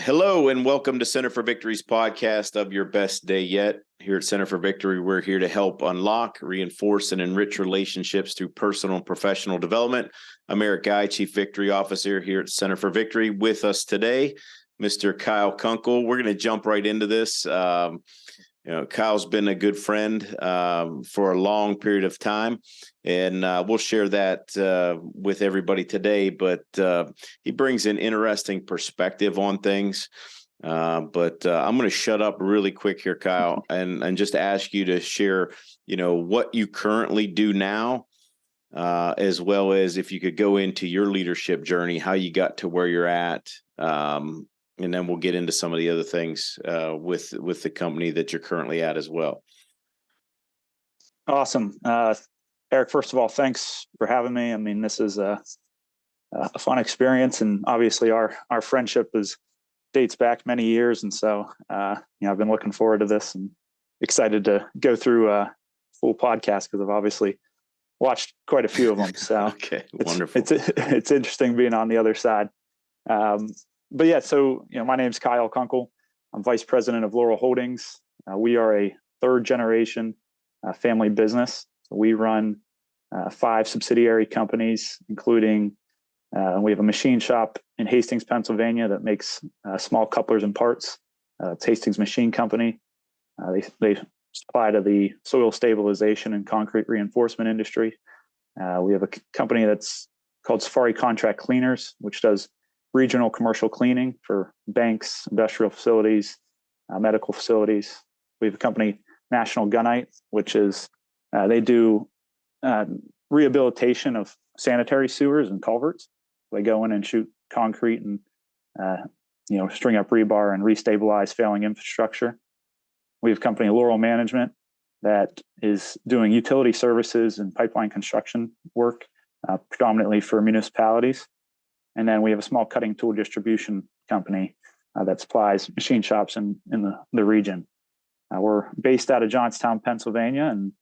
Hello and welcome to Center for Victory's podcast of Your Best Day Yet. Here at Center for Victory, we're here to help unlock, reinforce, and enrich relationships through personal and professional development. I'm Eric Guy, Chief Victory Officer here at Center for Victory. With us today, Mr. Kyle Kunkel. We're going to jump right into this. Kyle's been a good friend for a long period of time, and we'll share that with everybody today. But he brings an interesting perspective on things. But I'm going to shut up really quick here, Kyle, and just ask you to share, what you currently do now, as well as if you could go into your leadership journey, how you got to where you're at. And then we'll get into some of the other things with the company that you're currently at as well. Awesome. Eric, first of all, thanks for having me. I mean, this is a fun experience, and obviously our friendship dates back many years. And so, I've been looking forward to this and excited to go through a full podcast because I've obviously watched quite a few of them. So okay, wonderful. It's interesting being on the other side. But yeah, so, my name's Kyle Kunkel. I'm Vice President of Laurel Holdings. We are a third generation family business. So we run 5 subsidiary companies, including we have a machine shop in Hastings, Pennsylvania that makes small couplers and parts. It's Hastings Machine Company. They supply to the soil stabilization and concrete reinforcement industry. We have a company that's called Safari Contract Cleaners, which does regional commercial cleaning for banks, industrial facilities, medical facilities. We have a company, National Gunite, which is they do rehabilitation of sanitary sewers and culverts. They go in and shoot concrete and string up rebar and restabilize failing infrastructure. We have a company, Laurel Management, that is doing utility services and pipeline construction work, predominantly for municipalities. And then we have a small cutting tool distribution company that supplies machine shops in the region. We're based out of Johnstown, Pennsylvania, and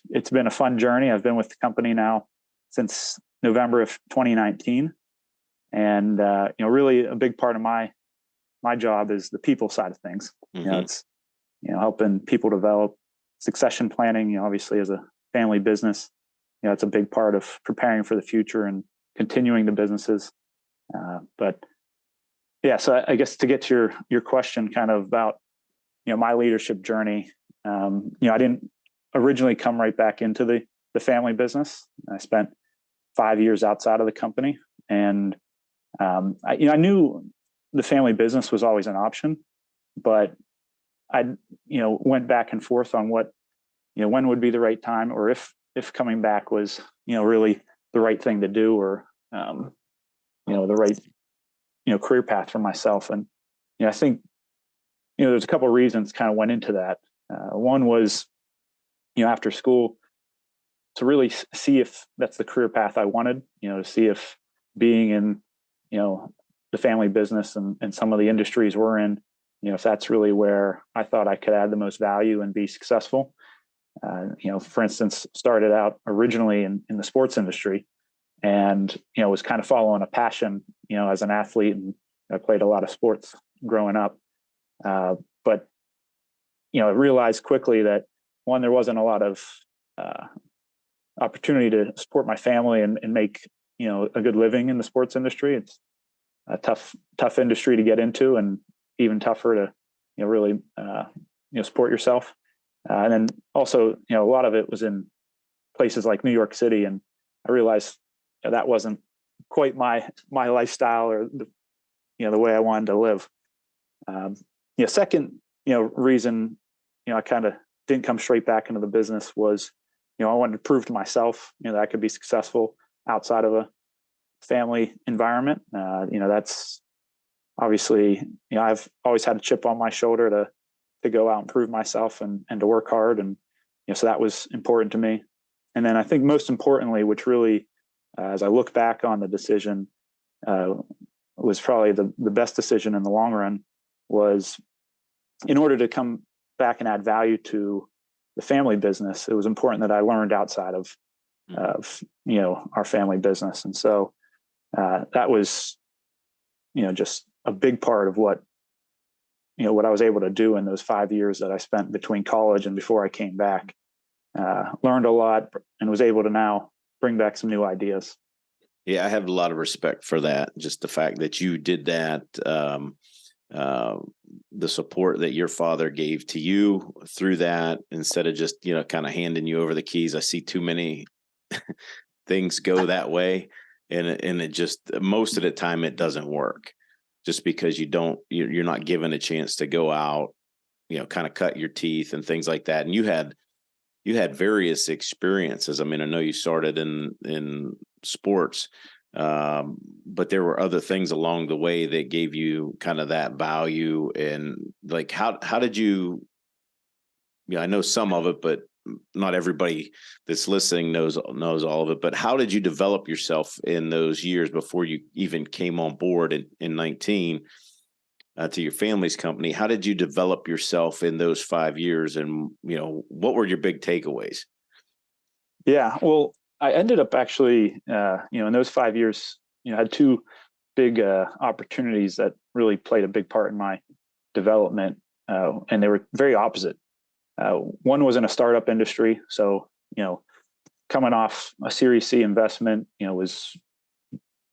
it's been a fun journey. I've been with the company now since November of 2019, and really a big part of my job is the people side of things. Mm-hmm. It's helping people develop, succession planning. Obviously, as a family business, it's a big part of preparing for the future and continuing the businesses. So I guess to get to your question kind of about, my leadership journey, I didn't originally come right back into the family business. I spent 5 years outside of the company, and I knew the family business was always an option, but I, went back and forth on what, when would be the right time, or if coming back was, really the right thing to do, or the right career path for myself. And I think there's a couple of reasons kind of went into that. One was after school to really see if that's the career path I wanted, to see if being in the family business and some of the industries we're in, if that's really where I thought I could add the most value and be successful. For instance, started out originally in the sports industry, and was kind of following a passion as an athlete, and I played a lot of sports growing up, but I realized quickly that, one, there wasn't a lot of opportunity to support my family and make a good living in the sports industry. It's a tough industry to get into, and even tougher to really support yourself. And then also a lot of it was in places like New York City, and I realized that wasn't quite my lifestyle, or the way I wanted to live. Second reason I kind of didn't come straight back into the business was I wanted to prove to myself that I could be successful outside of a family environment. That's obviously I've always had a chip on my shoulder to go out and prove myself and to work hard, and so that was important to me. And then I think most importantly, which really as I look back on the decision, was probably the best decision in the long run, was in order to come back and add value to the family business, it was important that I learned outside of our family business. And so that was, just a big part of what I was able to do in those 5 years that I spent between college and before I came back. Learned a lot and was able to now bring back some new ideas. Yeah, I have a lot of respect for that. Just the fact that you did that, the support that your father gave to you through that, instead of just, kind of handing you over the keys. I see too many things go that way. And it just, most of the time it doesn't work, just because you're not given a chance to go out, kind of cut your teeth and things like that. And you had various experiences. I mean, I know you started in sports, but there were other things along the way that gave you kind of that value. And like, how did you, I know some of it, but not everybody that's listening knows all of it. But how did you develop yourself in those years before you even came on board in 19 to your family's company? How did you develop yourself in those 5 years? And, what were your big takeaways? Yeah, well, I ended up actually, in those 5 years, had two big opportunities that really played a big part in my development. And they were very opposite. One was in a startup industry. So, coming off a Series C investment, was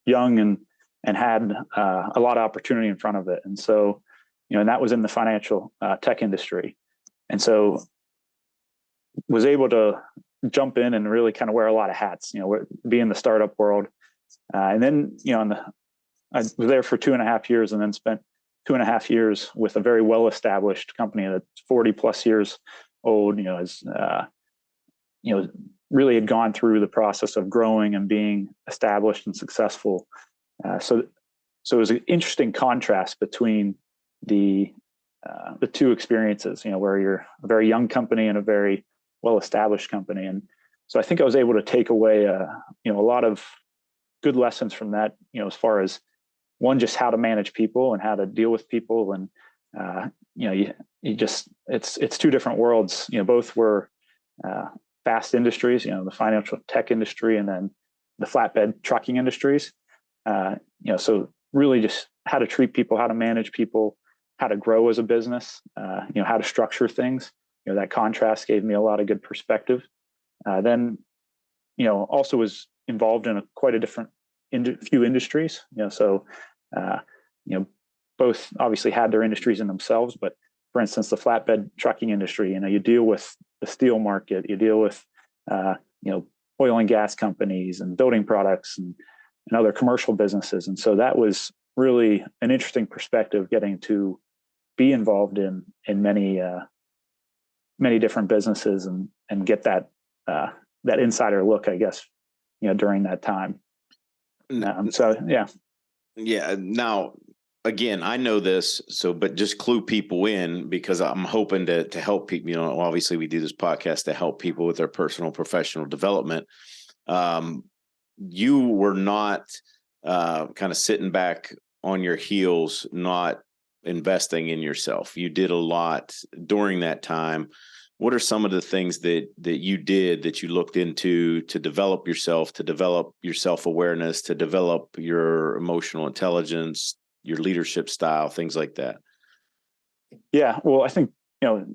young and had a lot of opportunity in front of it. And so, and that was in the financial tech industry. And so was able to jump in and really kind of wear a lot of hats, be in the startup world. And then, I was there for 2.5 years and then spent 2.5 years with a very well-established company that's 40 plus years old, really had gone through the process of growing and being established and successful. So it was an interesting contrast between the two experiences, where you're a very young company and a very well-established company. And so I think I was able to take away, a lot of good lessons from that, as far as one, just how to manage people and how to deal with people. And, you just, it's two different worlds. Both were fast industries, the financial tech industry and then the flatbed trucking industries. So really just how to treat people, how to manage people, how to grow as a business, how to structure things. That contrast gave me a lot of good perspective. Then, also was involved in quite a different few industries. Both obviously had their industries in themselves, but for instance, the flatbed trucking industry, you deal with the steel market, you deal with, oil and gas companies and building products and other commercial businesses. And so that was really an interesting perspective, getting to be involved in many different businesses and get that insider look, I guess, during that time. Yeah. Now, again, I know this, but just clue people in, because I'm hoping to help people. Obviously we do this podcast to help people with their personal, professional development. You were not kind of sitting back on your heels, not investing in yourself. You did a lot during that time. What are some of the things that you did, that you looked into to develop yourself, to develop your self-awareness, to develop your emotional intelligence, your leadership style, things like that? Yeah, well, I think,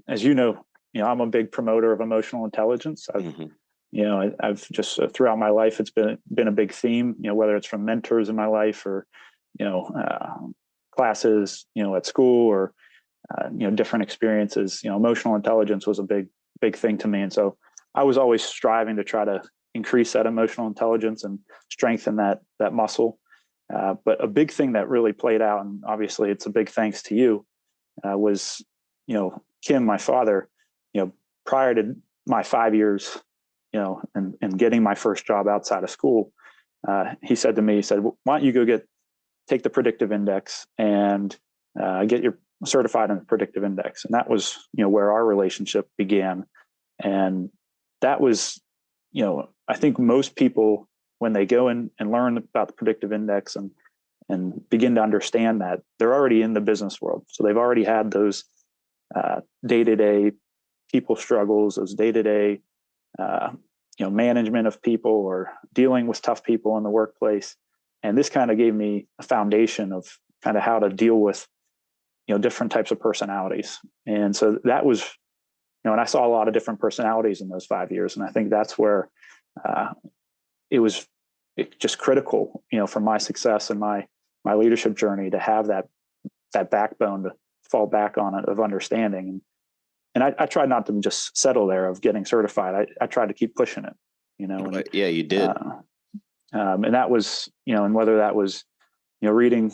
as I'm a big promoter of emotional intelligence. I've just throughout my life, it's been a big theme, whether it's from mentors in my life or, classes, at school or, different experiences. Emotional intelligence was a big thing to me. And so I was always striving to try to increase that emotional intelligence and strengthen that muscle. But a big thing that really played out, and obviously it's a big thanks to you, was, Kim, my father, prior to my 5 years, and getting my first job outside of school, he said to me, why don't you go take the predictive index and get your certified in the predictive index. And that was, where our relationship began. And that was, I think most people, when they go in and learn about the predictive index and begin to understand that, they're already in the business world. So they've already had those day-to-day people struggles, those day-to-day, management of people or dealing with tough people in the workplace. And this kind of gave me a foundation of kind of how to deal with, different types of personalities. And so that was, and I saw a lot of different personalities in those 5 years. And I think that's where it was just critical, for my success and my leadership journey to have that backbone to fall back on it of understanding. And I tried not to just settle there of getting certified. I tried to keep pushing it, And, yeah, you did. And that was, and whether that was, reading,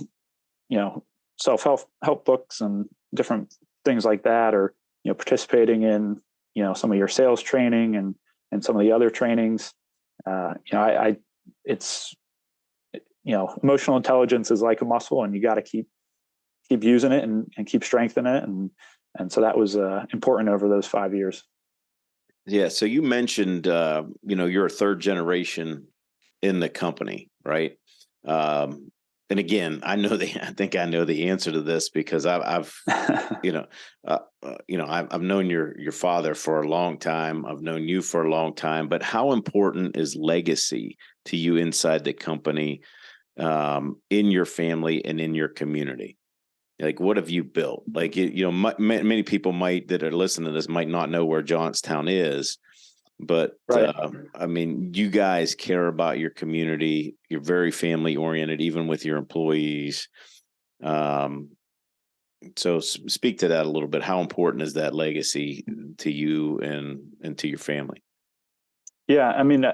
self-help books and different things like that, or, participating in, some of your sales training and some of the other trainings. It's, emotional intelligence is like a muscle, and you got to keep using it and keep strengthening it. And so that was important over those 5 years. Yeah. So you mentioned, you're a third generation in the company, right? And again, I think I know the answer to this because I've I've known your father for a long time. I've known you for a long time. But how important is legacy to you inside the company, in your family and in your community? Like, what have you built? Like, many people that are listening to this might not know where Johnstown is, but right. I mean, you guys care about your community. You're very family oriented, even with your employees. So speak to that a little bit. How important is that legacy to you and to your family? Yeah, I mean,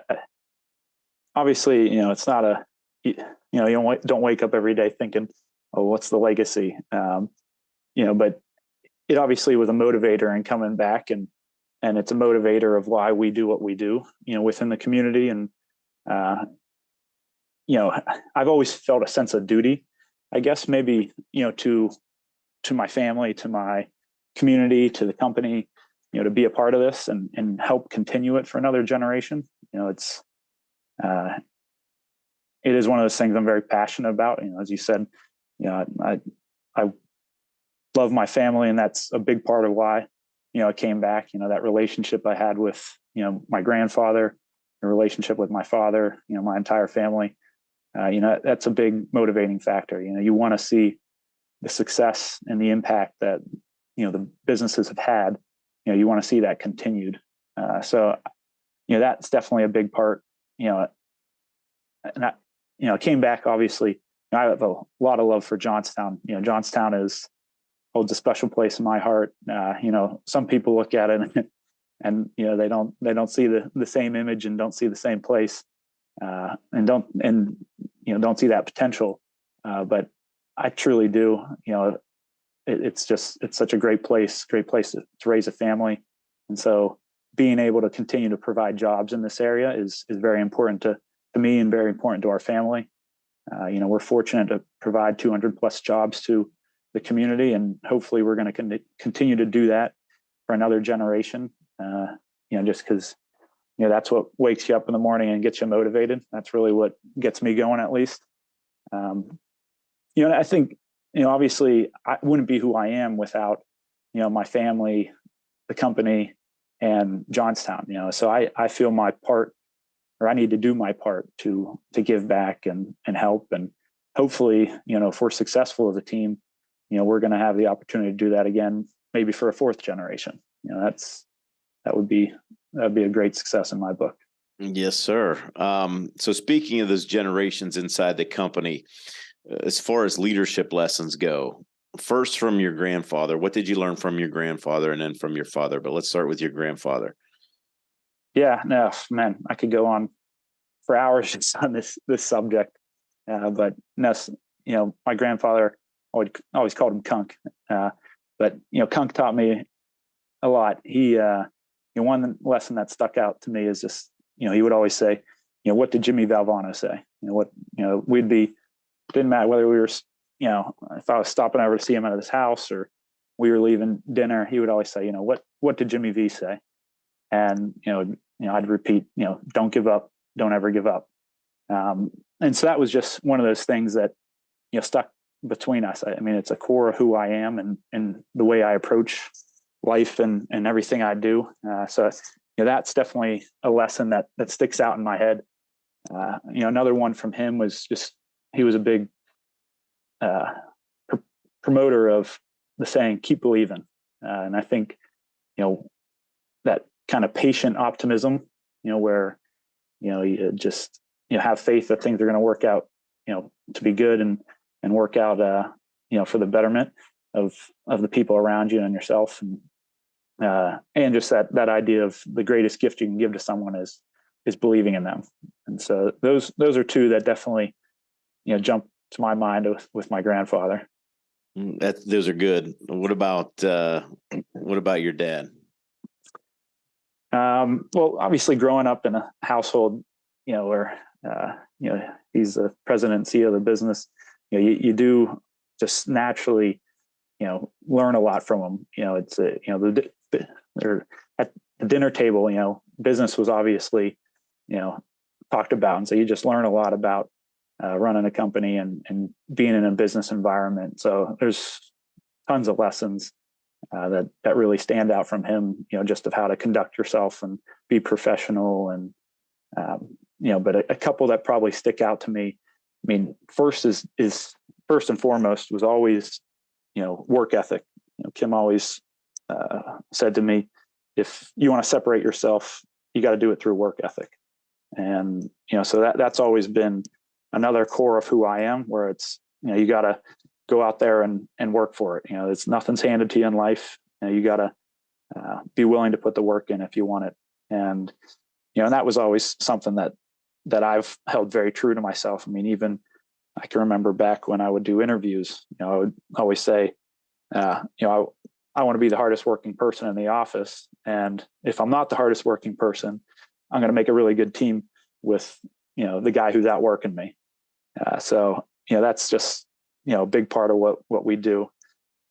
obviously, it's not you don't wake up every day thinking, oh, what's the legacy? But it obviously was a motivator in coming back, and it's a motivator of why we do what we do, within the community. And, I've always felt a sense of duty, I guess, maybe, to my family, to my community, to the company, to be a part of this and help continue it for another generation. It is one of those things I'm very passionate about. As you said, I love my family, and that's a big part of why, I came back. That relationship I had with, my grandfather, the relationship with my father, my entire family, that's a big motivating factor. You want to see the success and the impact that, the businesses have had. You want to see that continued. So, that's definitely a big part. And I came back, obviously. I have a lot of love for Johnstown. Johnstown holds a special place in my heart. Some people look at it and they don't see the same image and don't see the same place, and don't see that potential. But I truly do. It's such a great place to raise a family. And so being able to continue to provide jobs in this area is very important to me and very important to our family. We're fortunate to provide 200 plus jobs to the community, and hopefully we're going to continue to do that for another generation. Just because, that's what wakes you up in the morning and gets you motivated. That's really what gets me going, at least. I think, obviously I wouldn't be who I am without, my family, the company, and Johnstown. So I feel my part, or I need to do my part to give back and help. And hopefully, if we're successful as a team, we're going to have the opportunity to do that again, maybe for a fourth generation. That would be a great success in my book. Yes, sir. So speaking of those generations inside the company, as far as leadership lessons go, first from your grandfather, what did you learn from your grandfather, and then from your father? But let's start with your grandfather. Yeah, no, man, I could go on for hours just on this subject. But no, my grandfather, I always called him Kunk. But Kunk taught me a lot. He, one lesson that stuck out to me is just, he would always say, what did Jimmy Valvano say? Didn't matter whether we were, if I was stopping over to see him at his house or we were leaving dinner, he would always say, what did Jimmy V say? And, I'd repeat, don't give up, don't ever give up. And so that was just one of those things that, stuck between us. I mean, it's a core of who I am and the way I approach life and everything I do. So, that's definitely a lesson that sticks out in my head. Another one from him was just, he was a big promoter of the saying, keep believing. And I think, that kind of patient optimism, where, you just, have faith that things are going to work out, to be good and work out, for the betterment of the people around you and yourself. And just that idea of the greatest gift you can give to someone is believing in them. And so those are two that definitely, jump to my mind with my grandfather. Those are good. What about your dad? Well, obviously growing up in a household, where, he's the president and CEO of the business, you do just naturally, learn a lot from him. It's they're at the dinner table, business was obviously, talked about. And so you just learn a lot about running a company and being in a business environment. So there's tons of lessons that really stand out from him, just of how to conduct yourself and be professional. And, but a couple that probably stick out to me. I mean, first first and foremost was always, work ethic. Kim always said to me, if you want to separate yourself, you got to do it through work ethic. And, so that's always been another core of who I am, where it's, you got to go out there and work for it. It's nothing's handed to you in life. You got to be willing to put the work in if you want it. And, and that was always something that I've held very true to myself. I mean, even I can remember back when I would do interviews, I would always say, I want to be the hardest working person in the office. And if I'm not the hardest working person, I'm going to make a really good team with, the guy who's outworking me. So, that's just, a big part of what we do.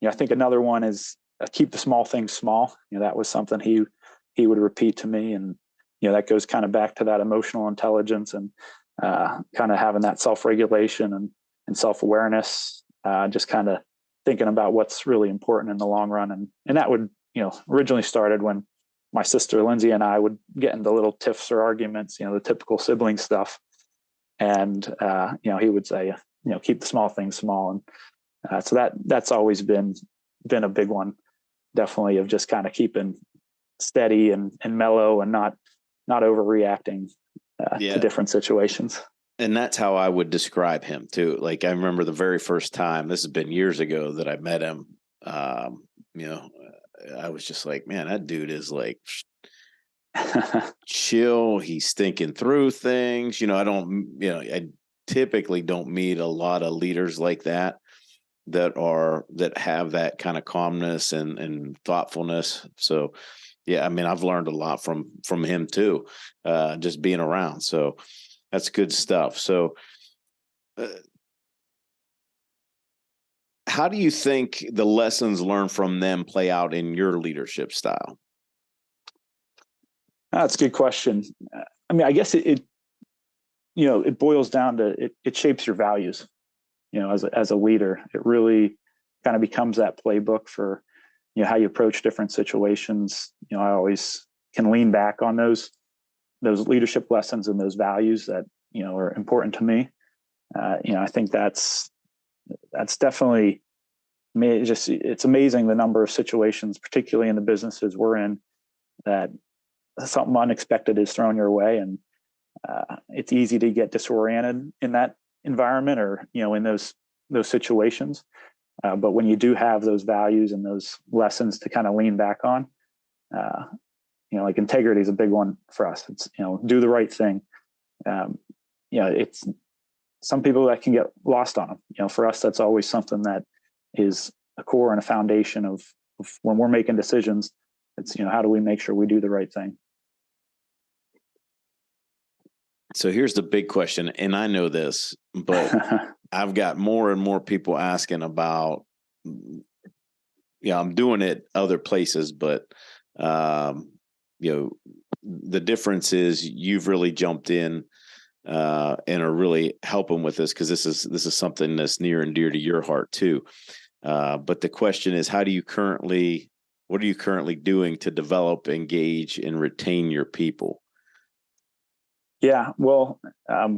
I think another one is keep the small things small. That was something he would repeat to me. And, that goes kind of back to that emotional intelligence and kind of having that self-regulation and self-awareness, just kind of thinking about what's really important in the long run. And that would, originally started when my sister Lindsay and I would get into little tiffs or arguments, the typical sibling stuff. And, he would say, keep the small things small. And so that's always been a big one, definitely, of just kind of keeping steady and mellow and not overreacting to different situations. And that's how I would describe him too. Like, I remember the very first time, this has been years ago, that I met him. I was just like, man, that dude is like chill. He's thinking through things. I typically don't meet a lot of leaders like that have that kind of calmness and thoughtfulness. So, yeah, I mean, I've learned a lot from him too, just being around. So that's good stuff. So, how do you think the lessons learned from them play out in your leadership style? That's a good question. I mean, I guess it boils down to it shapes your values. As a leader, it really kind of becomes that playbook for how you approach different situations. I always can lean back on those leadership lessons and those values that are important to me. I think that's definitely me. It's amazing the number of situations, particularly in the businesses we're in, that something unexpected is thrown your way, and it's easy to get disoriented in that environment or in those situations. But when you do have those values and those lessons to kind of lean back on, like integrity is a big one for us. It's do the right thing. It's some people that can get lost on them. For us, that's always something that is a core and a foundation of when we're making decisions. It's how do we make sure we do the right thing? So here's the big question, and I know this, but I've got more and more people asking about, I'm doing it other places, but, the difference is you've really jumped in and are really helping with this, because this is something that's near and dear to your heart too. But the question is, what are you currently doing to develop, engage, and retain your people? Yeah, well, I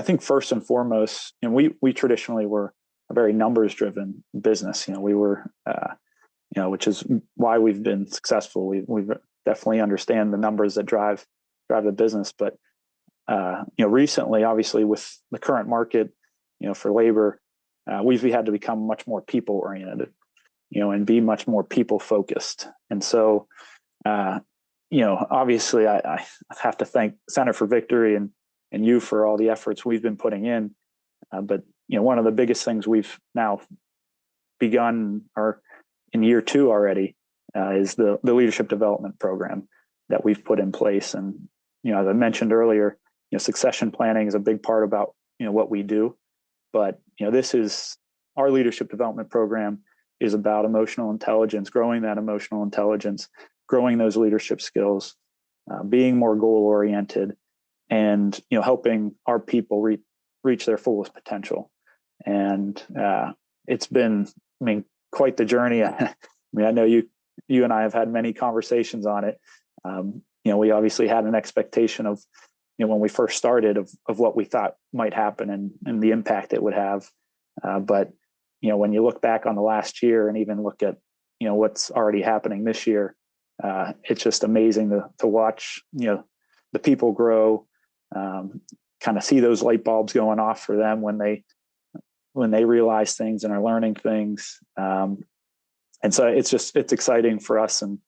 think first and foremost, we traditionally were a very numbers driven business. We were, which is why we've been successful. We've definitely understand the numbers that drive the business. But, recently, obviously with the current market, for labor, we've had to become much more people oriented, and be much more people focused. And so, obviously I have to thank Center for Victory and you for all the efforts we've been putting in. But, one of the biggest things we've now begun or in year 2 already is the leadership development program that we've put in place. And, as I mentioned earlier, succession planning is a big part about, what we do. But, this is our leadership development program is about emotional intelligence, growing that emotional intelligence, growing those leadership skills, being more goal oriented, and helping our people reach their fullest potential. And it's been, quite the journey. I know you and I have had many conversations on it. We obviously had an expectation of, when we first started of what we thought might happen and the impact it would have. But when you look back on the last year and even look at what's already happening this year, it's just amazing to watch the people grow, kind of see those light bulbs going off for them when they realize things and are learning things. And so it's exciting for us. And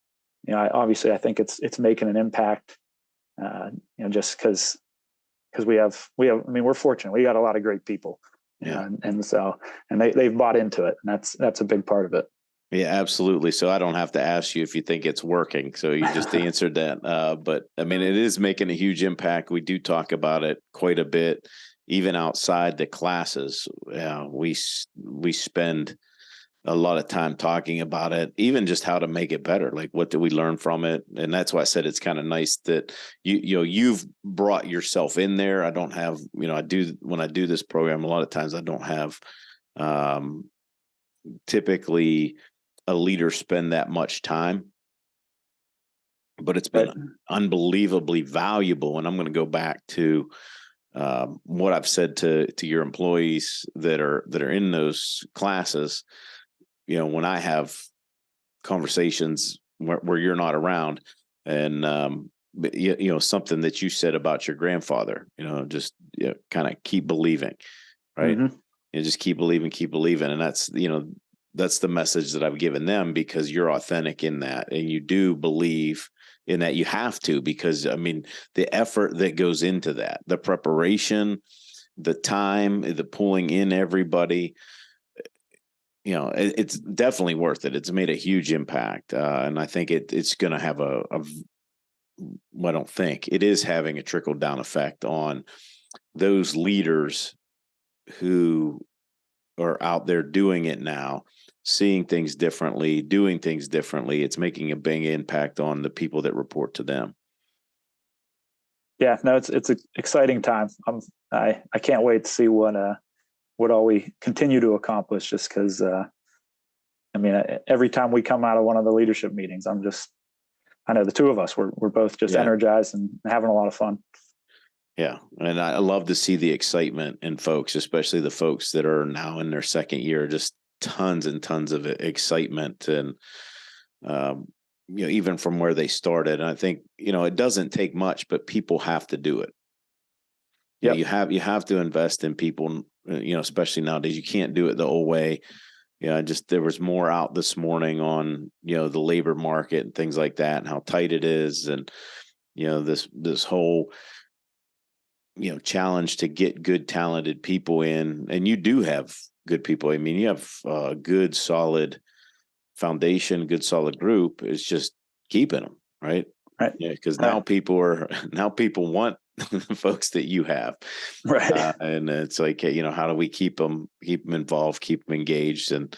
obviously I think it's making an impact, just because we're fortunate. We got a lot of great people. Yeah. And they've bought into it, and that's a big part of it. Yeah, absolutely. So I don't have to ask you if you think it's working. So you just answered that. But it is making a huge impact. We do talk about it quite a bit, even outside the classes. We spend a lot of time talking about it, even just how to make it better. Like, what do we learn from it? And that's why I said it's kind of nice that you've brought yourself in there. I don't have, when I do this program, a lot of times I don't have typically a leader spend that much time, but it's been unbelievably valuable. And I'm going to go back to what I've said to your employees that are in those classes. When I have conversations where you're not around, and something that you said about your grandfather, just kind of keep believing, right? Mm-hmm. And just keep believing. And that's the message that I've given them, because you're authentic in that, and you do believe in that. You have to, because the effort that goes into that, the preparation, the time, the pulling in everybody, it's definitely worth it. It's made a huge impact. And I think it's going to have I don't think it is having a trickle down effect on those leaders who are out there doing it now, seeing things differently, doing things differently. It's making a big impact on the people that report to them. Yeah, no, it's an exciting time. I can't wait to see what all we continue to accomplish, just because, every time we come out of one of the leadership meetings, I know the two of us, we're both just energized and having a lot of fun. Yeah. And I love to see the excitement in folks, especially the folks that are now in their second year, just tons and tons of excitement. And, even from where they started. And I think, it doesn't take much, but people have to do it. Yeah. You have to invest in people, especially nowadays. You can't do it the old way. There was more out this morning on, the labor market and things like that, and how tight it is. And, this whole, challenge to get good, talented people in. And you do have good people. You have a good, solid foundation, good, solid group. It's just keeping them, right? Right. Yeah. Because now people want the folks that you have. Right. And it's like, how do we keep them involved, keep them engaged? And,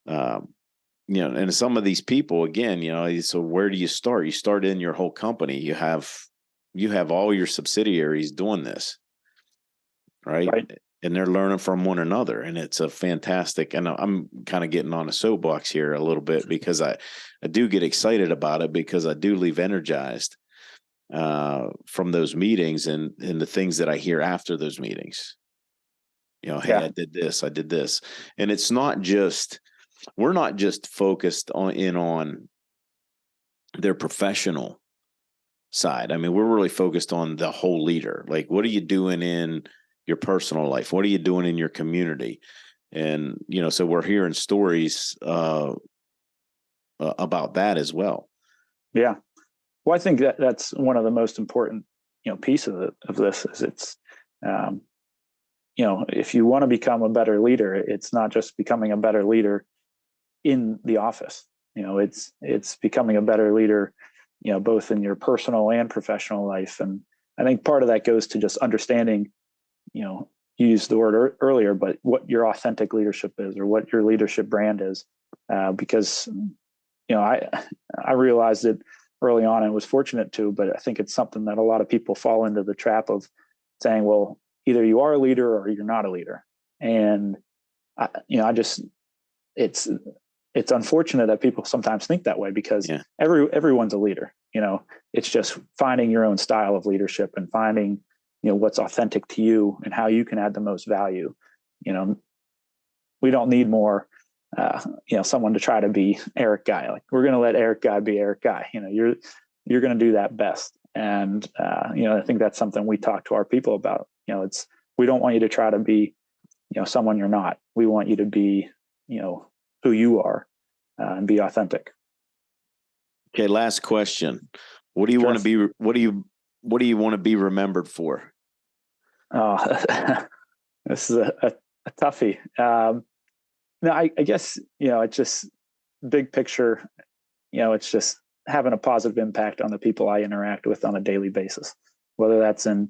and some of these people, again, so where do you start? You start in your whole company. You have all your subsidiaries doing this, right? And they're learning from one another. And it's a fantastic, and I'm kind of getting on a soapbox here a little bit, because I do get excited about it, because I do leave energized from those meetings and the things that I hear after those meetings. You know, hey, Yeah. I did this. And it's not just, we're not just focused on their professional side. I mean, we're really focused on the whole leader. Like, what are you doing in your personal life? What are you doing in your community? And, you know, so we're hearing stories about that as well. Yeah. Well, I think that's one of the most important, piece of this is it's, if you want to become a better leader, it's not just becoming a better leader in the office. It's becoming a better leader, both in your personal and professional life. And I think part of that goes to just understanding, you used the word earlier, but what your authentic leadership is or what your leadership brand is. Because, I realized it early on and was fortunate to, but I think it's something that a lot of people fall into the trap of saying, well, either you are a leader or you're not a leader. And it's unfortunate that people sometimes think that way because everyone's a leader. It's just finding your own style of leadership and finding, what's authentic to you and how you can add the most value. We don't need more, someone to try to be Eric Guy. Like, we're going to let Eric Guy be Eric Guy. You're going to do that best. And, I think that's something we talk to our people about. We don't want you to try to be, someone you're not. We want you to be, who you are and be authentic. Okay. Last question. What do you want to be? What do you want to be remembered for? Oh, this is a toughie. No, I guess, it's just big picture, it's just having a positive impact on the people I interact with on a daily basis, whether that's in,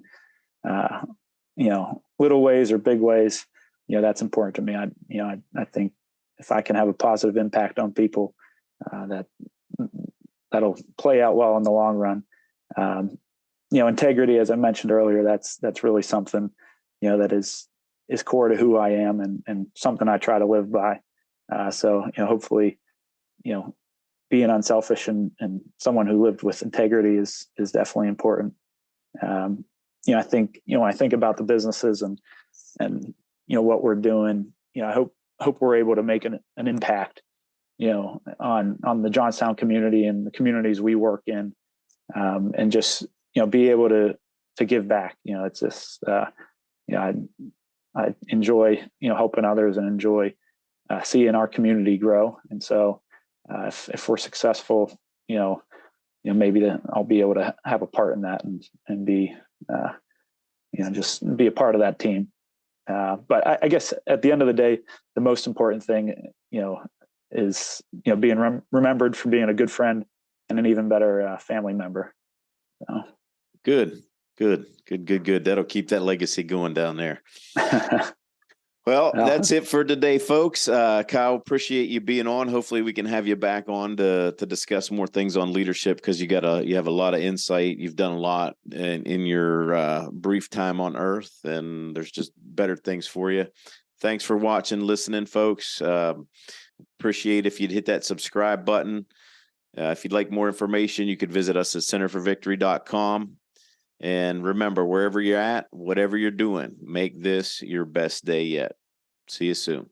little ways or big ways, that's important to me. I think if I can have a positive impact on people, that'll play out well in the long run. Integrity, as I mentioned earlier, that's really something, that is core to who I am and something I try to live by. So, hopefully, being unselfish and someone who lived with integrity is definitely important. I think, when I think about the businesses and what we're doing, I hope we're able to make an impact, on the Johnstown community and the communities we work in, and just, be able to give back. It's just, I enjoy, helping others and enjoy seeing our community grow. And so if we're successful, maybe I'll be able to have a part in that and be, just be a part of that team. But I guess at the end of the day, the most important thing, is, being remembered for being a good friend and an even better family member. So. Good. That'll keep that legacy going down there. Well, that's it for today, folks. Kyle, appreciate you being on. Hopefully we can have you back on to discuss more things on leadership, because you have a lot of insight. You've done a lot in your brief time on Earth, and there's just better things for you. Thanks for watching, listening, folks. Appreciate if you'd hit that subscribe button. If you'd like more information, you could visit us at centerforvictory.com. And remember, wherever you're at, whatever you're doing, make this your best day yet. See you soon.